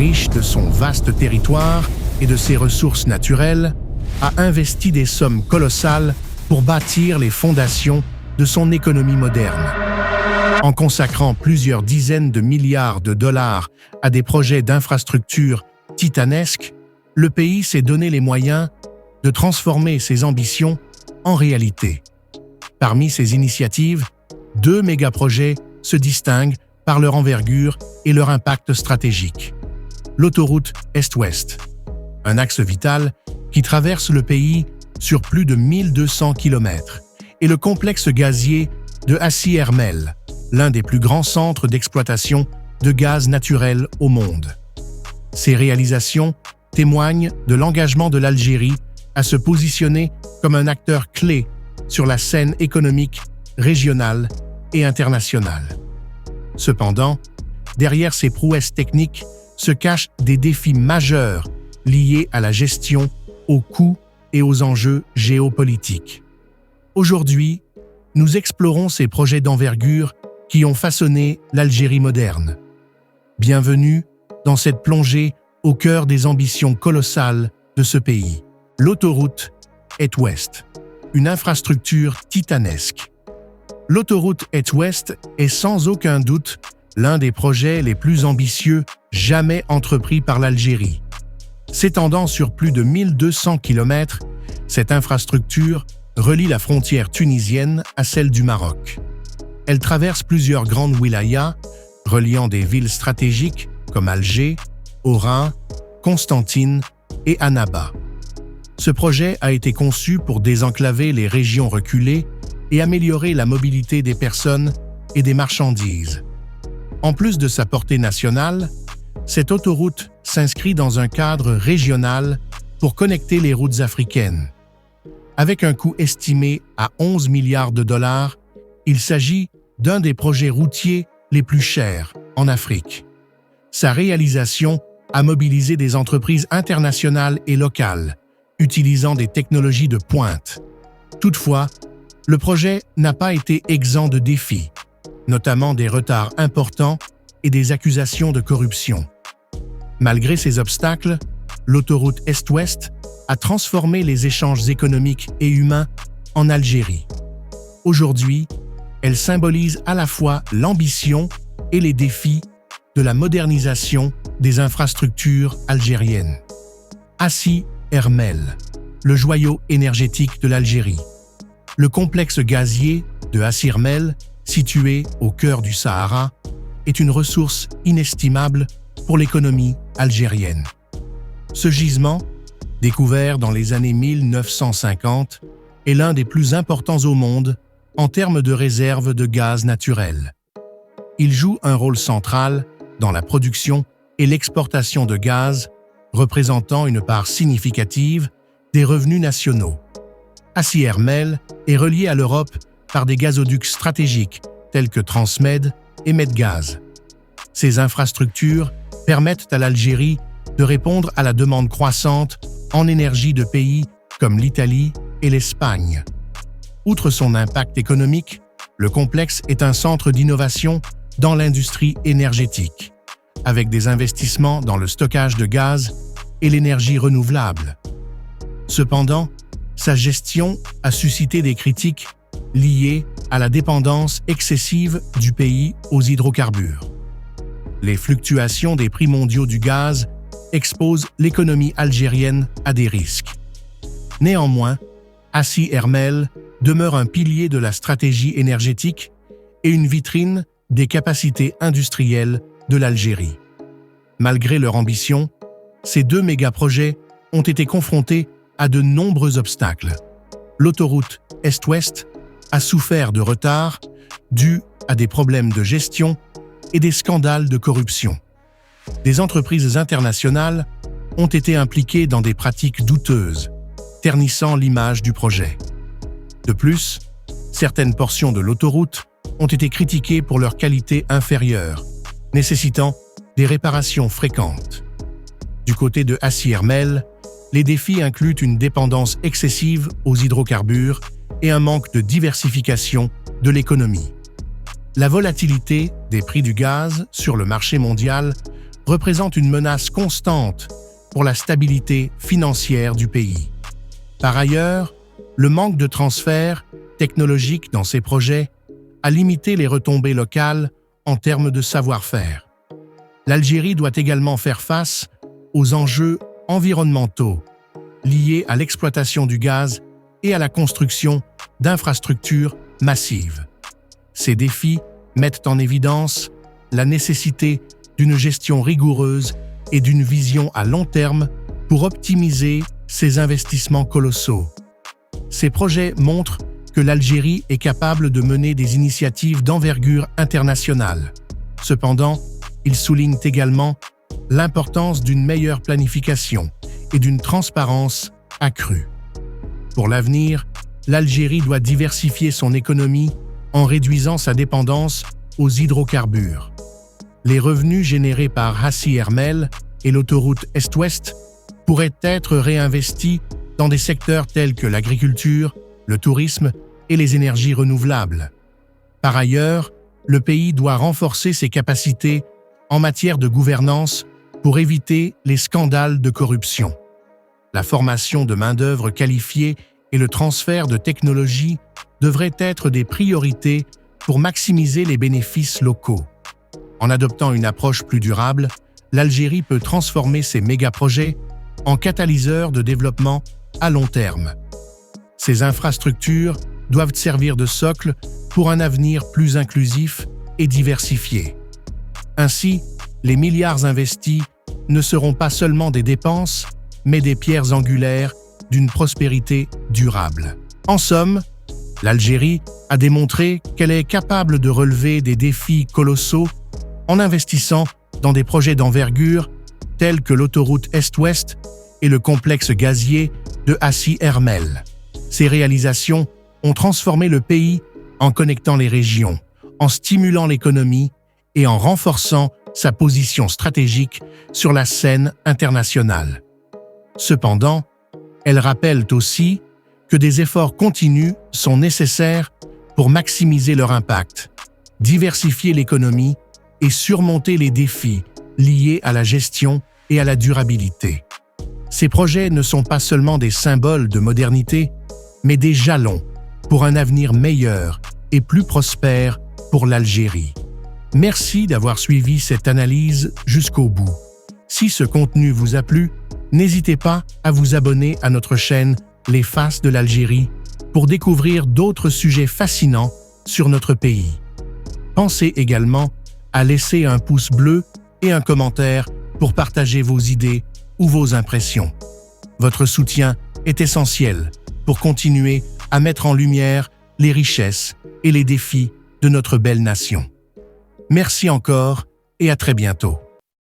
riche de son vaste territoire et de ses ressources naturelles, a investi des sommes colossales pour bâtir les fondations de son économie moderne. En consacrant plusieurs dizaines de milliards de dollars à des projets d'infrastructures titanesques, le pays s'est donné les moyens de transformer ses ambitions en réalité. Parmi ces initiatives, 2 mégaprojets se distinguent par leur envergure et leur impact stratégique. L'autoroute Est-Ouest, un axe vital qui traverse le pays sur plus de 1200 km, et le complexe gazier de Hassi R'Mel, l'un des plus grands centres d'exploitation de gaz naturel au monde. Ces réalisations témoignent de l'engagement de l'Algérie à se positionner comme un acteur clé sur la scène économique régionale et internationale. Cependant, derrière ces prouesses techniques se cachent des défis majeurs liés à la gestion, aux coûts et aux enjeux géopolitiques. Aujourd'hui, nous explorons ces projets d'envergure qui ont façonné l'Algérie moderne. Bienvenue dans cette plongée au cœur des ambitions colossales de ce pays. L'autoroute Est-Ouest, une infrastructure titanesque. L'autoroute Est-Ouest est sans aucun doute l'un des projets les plus ambitieux jamais entrepris par l'Algérie. S'étendant sur plus de 1200 km, cette infrastructure relie la frontière tunisienne à celle du Maroc. Elle traverse plusieurs grandes wilayas, reliant des villes stratégiques comme Alger, Oran, Constantine et Annaba. Ce projet a été conçu pour désenclaver les régions reculées et améliorer la mobilité des personnes et des marchandises. En plus de sa portée nationale, cette autoroute s'inscrit dans un cadre régional pour connecter les routes africaines. Avec un coût estimé à 11 milliards de dollars, il s'agit d'un des projets routiers les plus chers en Afrique. Sa réalisation a mobilisé des entreprises internationales et locales, utilisant des technologies de pointe. Toutefois, le projet n'a pas été exempt de défis, notamment des retards importants et des accusations de corruption. Malgré ces obstacles, l'autoroute Est-Ouest a transformé les échanges économiques et humains en Algérie. Aujourd'hui, elle symbolise à la fois l'ambition et les défis de la modernisation des infrastructures algériennes. Hassi R'Mel, le joyau énergétique de l'Algérie. Le complexe gazier de Hassi R'Mel, situé au cœur du Sahara, est une ressource inestimable pour l'économie algérienne. Ce gisement, découvert dans les années 1950, est l'un des plus importants au monde en termes de réserves de gaz naturel. Il joue un rôle central dans la production et l'exportation de gaz, représentant une part significative des revenus nationaux. Hassi R'Mel est relié à l'Europe par des gazoducs stratégiques tels que Transmed et Medgaz. Ces infrastructures permettent à l'Algérie de répondre à la demande croissante en énergie de pays comme l'Italie et l'Espagne. Outre son impact économique, le complexe est un centre d'innovation dans l'industrie énergétique, avec des investissements dans le stockage de gaz et l'énergie renouvelable. Cependant, sa gestion a suscité des critiques liées à la dépendance excessive du pays aux hydrocarbures. Les fluctuations des prix mondiaux du gaz exposent l'économie algérienne à des risques. Néanmoins, Hassi R'Mel demeure un pilier de la stratégie énergétique et une vitrine des capacités industrielles de l'Algérie. Malgré leur ambition, ces 2 mégaprojets ont été confrontés à de nombreux obstacles. L'autoroute Est-Ouest a souffert de retards dus à des problèmes de gestion et des scandales de corruption. Des entreprises internationales ont été impliquées dans des pratiques douteuses, ternissant l'image du projet. De plus, certaines portions de l'autoroute ont été critiquées pour leur qualité inférieure, nécessitant des réparations fréquentes. Du côté de Hassi R'Mel, les défis incluent une dépendance excessive aux hydrocarbures et un manque de diversification de l'économie. La volatilité des prix du gaz sur le marché mondial représente une menace constante pour la stabilité financière du pays. Par ailleurs, le manque de transfert technologique dans ces projets a limité les retombées locales en termes de savoir-faire. L'Algérie doit également faire face aux enjeux environnementaux liés à l'exploitation du gaz et à la construction d'infrastructures massives. Ces défis mettent en évidence la nécessité d'une gestion rigoureuse et d'une vision à long terme pour optimiser ces investissements colossaux. Ces projets montrent que l'Algérie est capable de mener des initiatives d'envergure internationale. Cependant, ils soulignent également l'importance d'une meilleure planification et d'une transparence accrue. Pour l'avenir, l'Algérie doit diversifier son économie en réduisant sa dépendance aux hydrocarbures. Les revenus générés par Hassi R'Mel et l'autoroute Est-Ouest pourraient être réinvestis dans des secteurs tels que l'agriculture, le tourisme et les énergies renouvelables. Par ailleurs, le pays doit renforcer ses capacités en matière de gouvernance pour éviter les scandales de corruption. La formation de main-d'œuvre qualifiée et le transfert de technologies devraient être des priorités pour maximiser les bénéfices locaux. En adoptant une approche plus durable, l'Algérie peut transformer ses méga-projets en catalyseurs de développement à long terme. Ces infrastructures doivent servir de socle pour un avenir plus inclusif et diversifié. Ainsi, les milliards investis ne seront pas seulement des dépenses, mais des pierres angulaires d'une prospérité durable. En somme, l'Algérie a démontré qu'elle est capable de relever des défis colossaux en investissant dans des projets d'envergure tels que l'autoroute Est-Ouest et le complexe gazier de Hassi R'Mel. Ces réalisations ont transformé le pays en connectant les régions, en stimulant l'économie et en renforçant sa position stratégique sur la scène internationale. Cependant, elles rappellent aussi que des efforts continus sont nécessaires pour maximiser leur impact, diversifier l'économie et surmonter les défis liés à la gestion et à la durabilité. Ces projets ne sont pas seulement des symboles de modernité, mais des jalons pour un avenir meilleur et plus prospère pour l'Algérie. Merci d'avoir suivi cette analyse jusqu'au bout. Si ce contenu vous a plu, n'hésitez pas à vous abonner à notre chaîne Les Faces de l'Algérie pour découvrir d'autres sujets fascinants sur notre pays. Pensez également à laisser un pouce bleu et un commentaire pour partager vos idées ou vos impressions. Votre soutien est essentiel pour continuer à mettre en lumière les richesses et les défis de notre belle nation. Merci encore et à très bientôt.